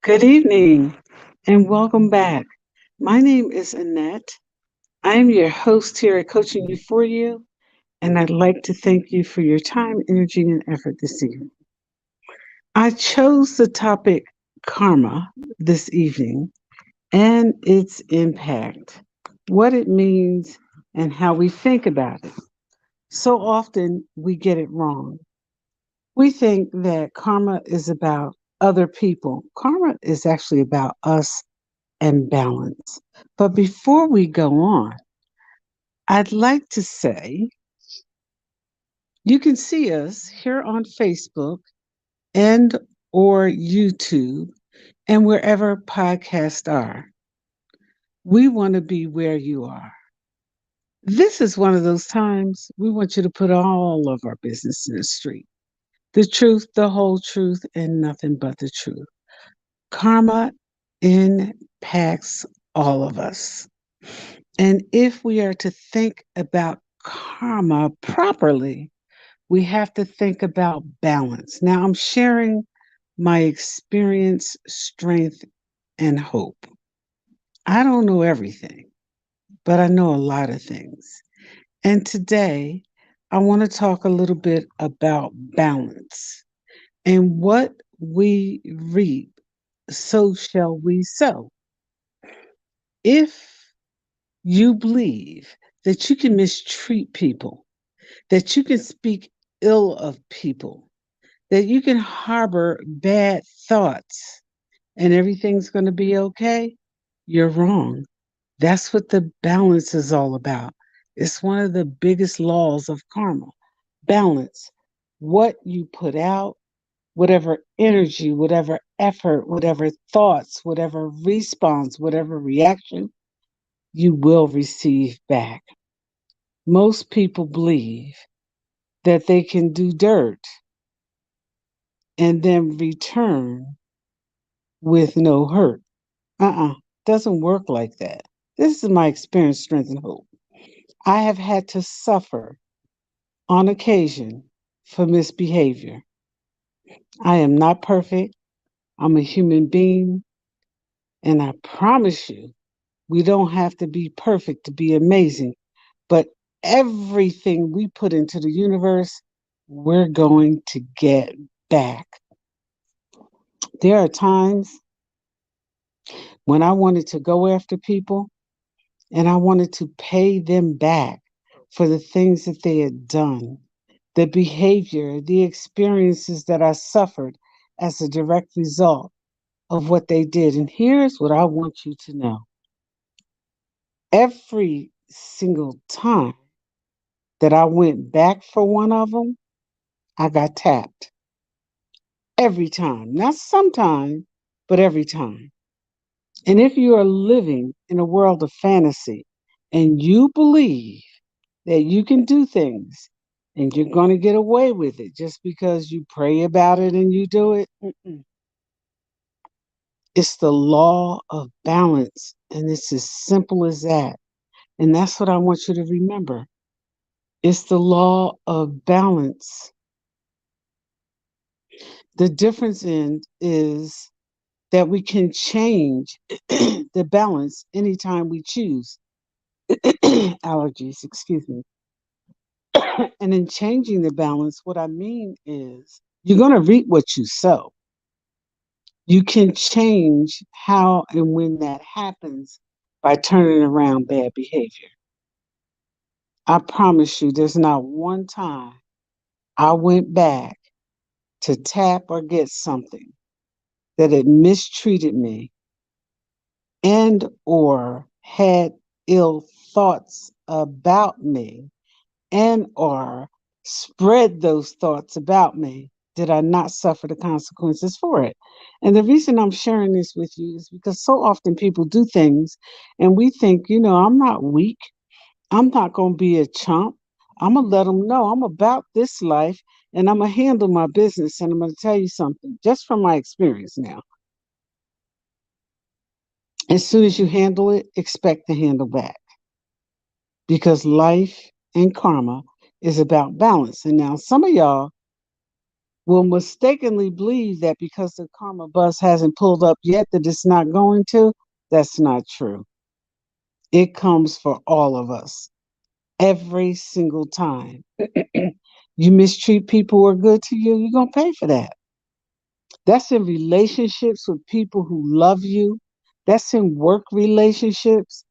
Good evening and welcome back. My name is Annette. I am your host here at CoachingU4U, and I'd like to thank you for your time, energy, and effort this evening. I chose the topic karma this evening and its impact, what it means, and how we think about it. So often we get it wrong. We think that karma is about other people. Karma is actually about us and balance. But before we go on, I'd like to say you can see us here on Facebook and or YouTube and wherever podcasts are. We want to be where you are. This is one of those times we want you to put all of our business in the street. The truth, the whole truth, and nothing but the truth. Karma impacts all of us. And if we are to think about karma properly, we have to think about balance. Now, I'm sharing my experience, strength, and hope. I don't know everything, but I know a lot of things. And today, I want to talk a little bit about balance and what we reap, so shall we sow. If you believe that you can mistreat people, that you can speak ill of people, that you can harbor bad thoughts and everything's going to be okay, you're wrong. That's what the balance is all about. It's one of the biggest laws of karma. Balance. What you put out, whatever energy, whatever effort, whatever thoughts, whatever response, whatever reaction, you will receive back. Most people believe that they can do dirt and then return with no hurt. Doesn't work like that. This is my experience, strength, and hope. I have had to suffer on occasion for misbehavior. I am not perfect. I'm a human being. And I promise you, we don't have to be perfect to be amazing. But everything we put into the universe, we're going to get back. There are times when I wanted to go after people and I wanted to pay them back for the things that they had done, the behavior, the experiences that I suffered as a direct result of what they did. And here's what I want you to know: every single time that I went back for one of them, I got tapped. Every time. Not sometime, but every time. And if you are living in a world of fantasy and you believe that you can do things and you're going to get away with it just because you pray about it and you do it, it's the law of balance. And it's as simple as that. And that's what I want you to remember. It's the law of balance. The difference in is that we can change the balance anytime we choose. Allergies, excuse me. And in changing the balance, what I mean is you're going to reap what you sow. You can change how and when that happens by turning around bad behavior. I promise you, there's not one time I went back to tap or get something that had mistreated me and or had ill thoughts about me and or spread those thoughts about me, did I not suffer the consequences for it. And the reason I'm sharing this with you is because so often people do things and we think, I'm not weak. I'm not going to be a chump. I'm going to let them know I'm about this life and I'm going to handle my business. And I'm going to tell you something just from my experience now. As soon as you handle it, expect to handle back, because life and karma is about balance. And now some of y'all will mistakenly believe that because the karma bus hasn't pulled up yet, that it's not going to. That's not true. It comes for all of us every single time. You mistreat people who are good to you, you're going to pay for that. That's in relationships with people who love you. That's in work relationships.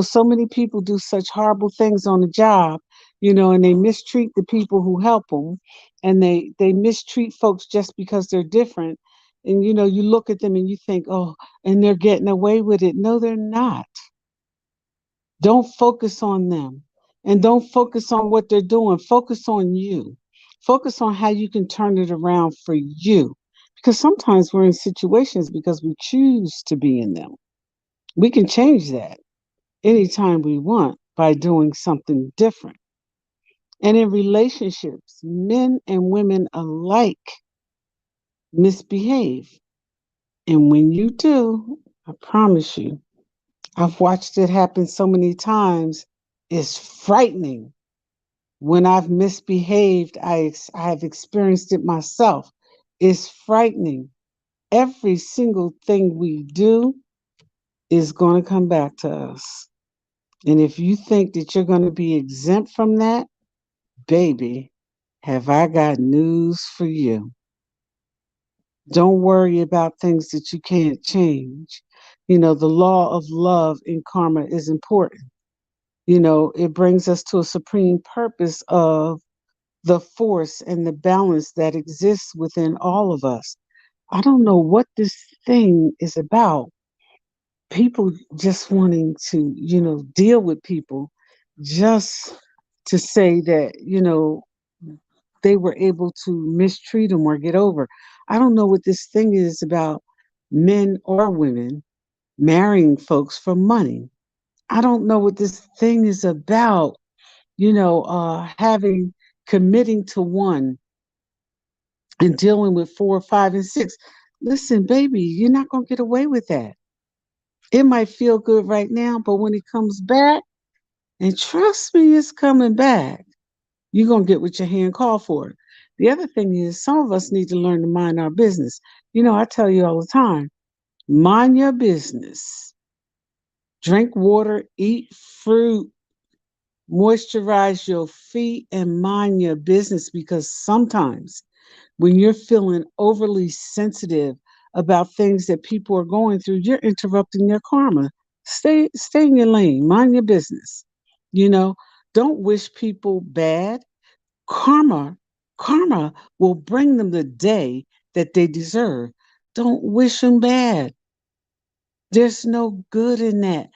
So many people do such horrible things on the job, and they mistreat the people who help them, and they mistreat folks just because they're different. And you look at them and you think, oh, and they're getting away with it. No, they're not. Don't focus on them, and don't focus on what they're doing. Focus on you. Focus on how you can turn it around for you. Because sometimes we're in situations because we choose to be in them. We can change that anytime we want by doing something different. And in relationships, men and women alike misbehave. And when you do, I promise you, I've watched it happen so many times, it's frightening. When I've misbehaved, I have experienced it myself. It's frightening. Every single thing we do is going to come back to us. And if you think that you're going to be exempt from that, baby, have I got news for you. Don't worry about things that you can't change. The law of love in karma is important. It brings us to a supreme purpose of the force and the balance that exists within all of us. I don't know what this thing is about. People just wanting to, deal with people just to say that, they were able to mistreat them or get over. I don't know what this thing is about men or women marrying folks for money. I don't know what this thing is about, having committing to one and dealing with 4, 5, and 6. Listen, baby, you're not going to get away with that. It might feel good right now, but when it comes back, and trust me, it's coming back, you're going to get what your hand called for. The other thing is, some of us need to learn to mind our business. I tell you all the time, mind your business. Drink water, eat fruit, moisturize your feet, and mind your business, because sometimes when you're feeling overly sensitive about things that people are going through, you're interrupting their karma. Stay in your lane, mind your business. You know, don't wish people bad. Karma, karma will bring them the day that they deserve. Don't wish them bad. There's no good in that.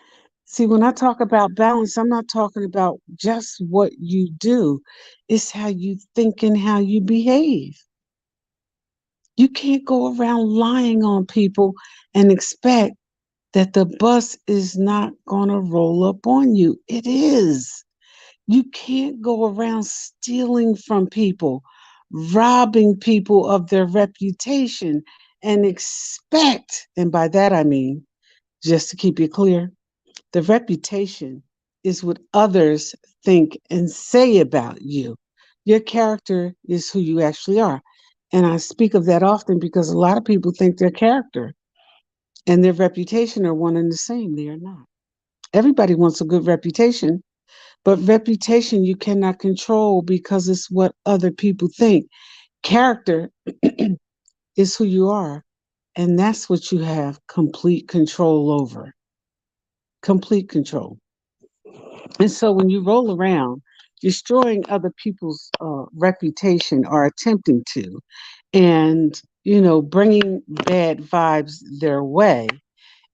See, when I talk about balance, I'm not talking about just what you do. It's how you think and how you behave. You can't go around lying on people and expect that the bus is not going to roll up on you. It is. You can't go around stealing from people, robbing people of their reputation, and expect, and by that I mean, just to keep it clear, the reputation is what others think and say about you. Your character is who you actually are. And I speak of that often because a lot of people think their character and their reputation are one and the same. They are not. Everybody wants a good reputation, but reputation you cannot control because it's what other people think. Character is who you are, and that's what you have complete control over. Complete control. And so when you roll around destroying other people's reputation or attempting to, and, bringing bad vibes their way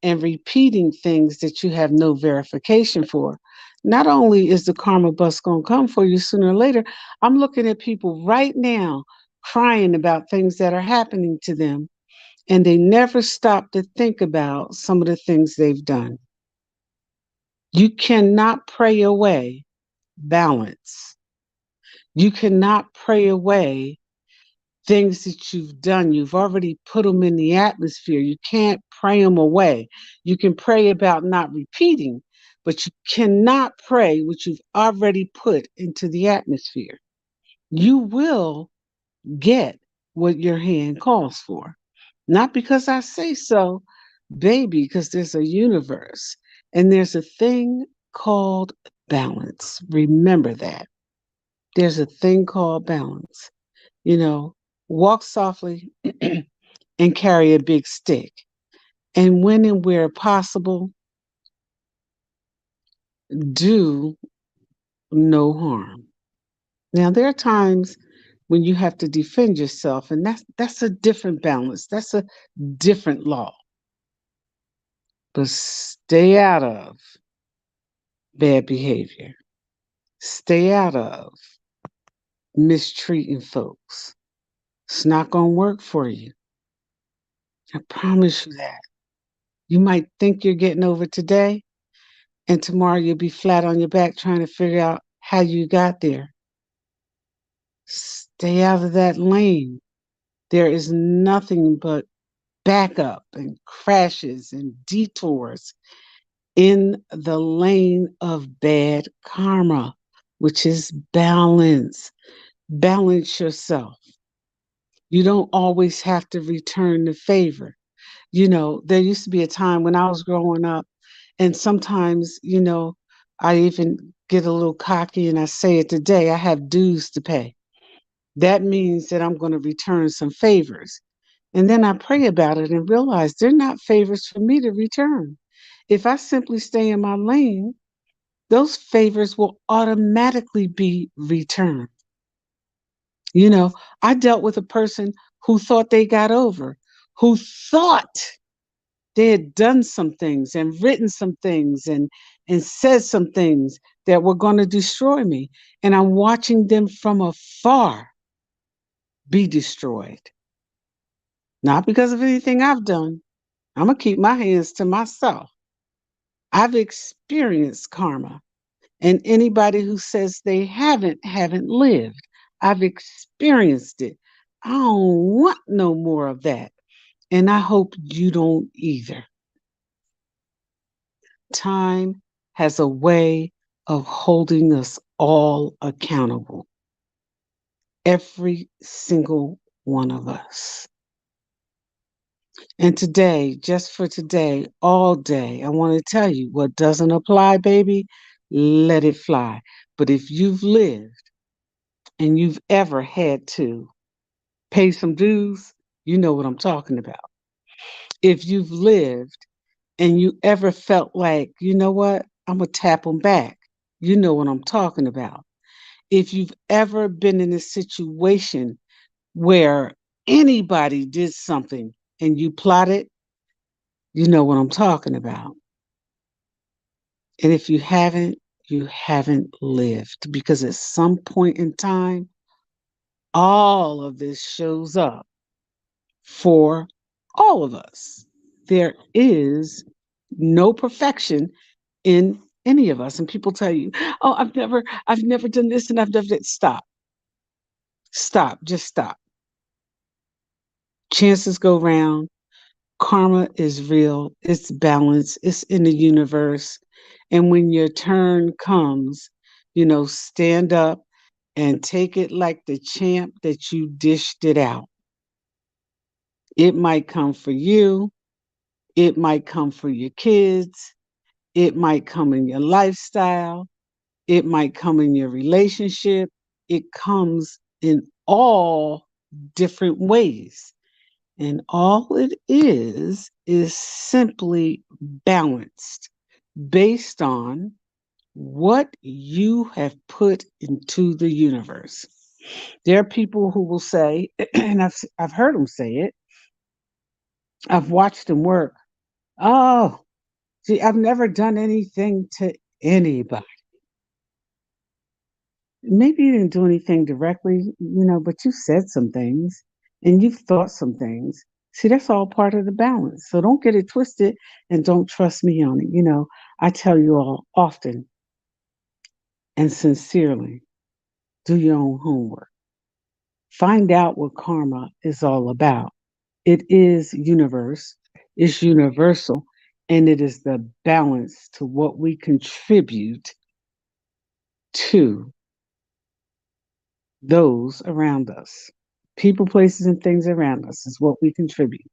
and repeating things that you have no verification for, not only is the karma bus going to come for you sooner or later, I'm looking at people right now crying about things that are happening to them, and they never stop to think about some of the things they've done. You cannot pray away balance. You cannot pray away things that you've done. You've already put them in the atmosphere. You can't pray them away. You can pray about not repeating, but you cannot pray what you've already put into the atmosphere. You will get what your hand calls for. Not because I say so, baby, because there's a universe and there's a thing called balance. Remember that. There's a thing called balance. You know, walk softly and carry a big stick. And when and where possible, do no harm. Now, there are times when you have to defend yourself, and that's a different balance. That's a different law. But stay out of bad behavior. Stay out of mistreating folks. It's not going to work for you. I promise you that. You might think you're getting over today, and tomorrow you'll be flat on your back trying to figure out how you got there. Stay out of that lane. There is nothing but backup and crashes and detours in the lane of bad karma, which is balance. Balance yourself. You don't always have to return the favor. You know, there used to be a time when I was growing up, and sometimes, I even get a little cocky and I say it today, I have dues to pay. That means that I'm going to return some favors. And then I pray about it and realize they're not favors for me to return. If I simply stay in my lane, those favors will automatically be returned. You know, I dealt with a person who thought they got over, who thought they had done some things and written some things and said some things that were going to destroy me. And I'm watching them from afar be destroyed. Not because of anything I've done. I'm going to keep my hands to myself. I've experienced karma. And anybody who says they haven't lived. I've experienced it. I don't want no more of that. And I hope you don't either. Time has a way of holding us all accountable. Every single one of us. And today, just for today, all day, I want to tell you what doesn't apply, baby, let it fly. But if you've lived and you've ever had to pay some dues, you know what I'm talking about. If you've lived and you ever felt like, you know what, I'm going to tap them back, you know what I'm talking about. If you've ever been in a situation where anybody did something and you plotted, you know what I'm talking about. And if you haven't lived because at some point in time, all of this shows up for all of us. There is no perfection in any of us. And people tell you, oh, I've never done this and I've never done. Stop. Stop. Just stop. Chances go round. Karma is real. It's balanced. It's in the universe. And when your turn comes, stand up and take it like the champ that you dished it out. It might come for you. It might come for your kids. It might come in your lifestyle. It might come in your relationship. It comes in all different ways. And all it is simply balanced based on what you have put into the universe. There are people who will say, and I've heard them say it, I've watched them work. Oh, see, I've never done anything to anybody. Maybe you didn't do anything directly, but you said some things and you've thought some things. See, that's all part of the balance. So don't get it twisted and don't trust me on it. I tell you all often and sincerely, do your own homework. Find out what karma is all about. It is universe, it's universal, and it is the balance to what we contribute to those around us. People, places, and things around us is what we contribute,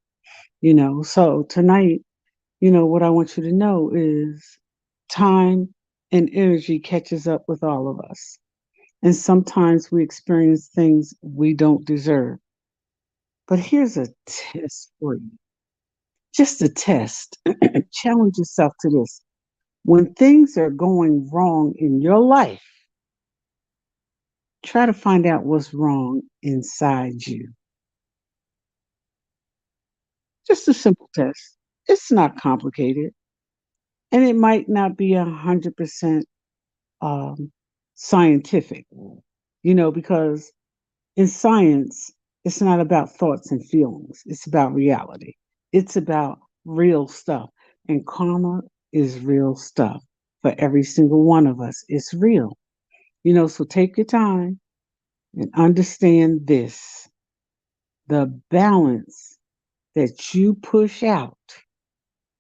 So tonight, what I want you to know is time and energy catches up with all of us. And sometimes we experience things we don't deserve. But here's a test for you. Just a test. Challenge yourself to this. When things are going wrong in your life, try to find out what's wrong inside you. Just a simple test. It's not complicated. And it might not be 100% um, scientific, because in science, it's not about thoughts and feelings, it's about reality. It's about real stuff. And karma is real stuff for every single one of us. It's real. So take your time and understand this: the balance that you push out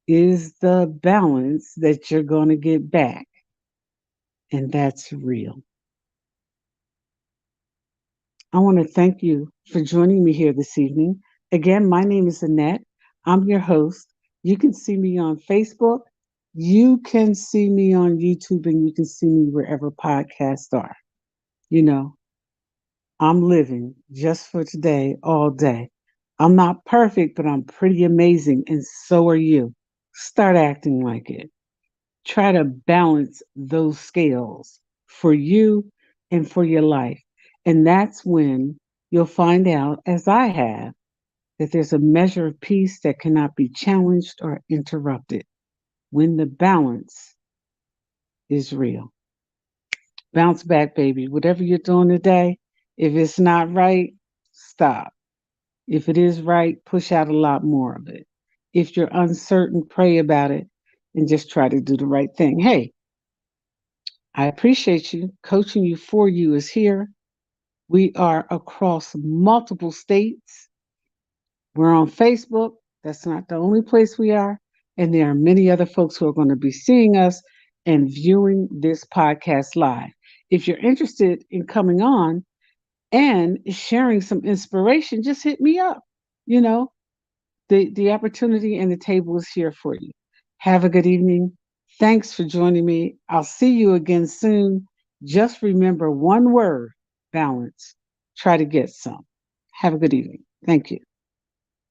is the balance that you're going to get back. And that's real. I want to thank you for joining me here this evening. Again, my name is Annette. I'm your host. You can see me on Facebook. You can see me on YouTube, and you can see me wherever podcasts are. You know, I'm living just for today, all day. I'm not perfect, but I'm pretty amazing, and so are you. Start acting like it. Try to balance those scales for you and for your life. And that's when you'll find out, as I have, that there's a measure of peace that cannot be challenged or interrupted when the balance is real. Bounce back, baby. Whatever you're doing today, if it's not right, stop. If it is right, push out a lot more of it. If you're uncertain, pray about it and just try to do the right thing. Hey, I appreciate you. CoachingU4U is here. We are across multiple states. We're on Facebook. That's not the only place we are. And there are many other folks who are going to be seeing us and viewing this podcast live. If you're interested in coming on and sharing some inspiration, just hit me up. You know, the opportunity and the table is here for you. Have a good evening. Thanks for joining me. I'll see you again soon. Just remember one word: balance. Try to get some. Have a good evening. Thank you.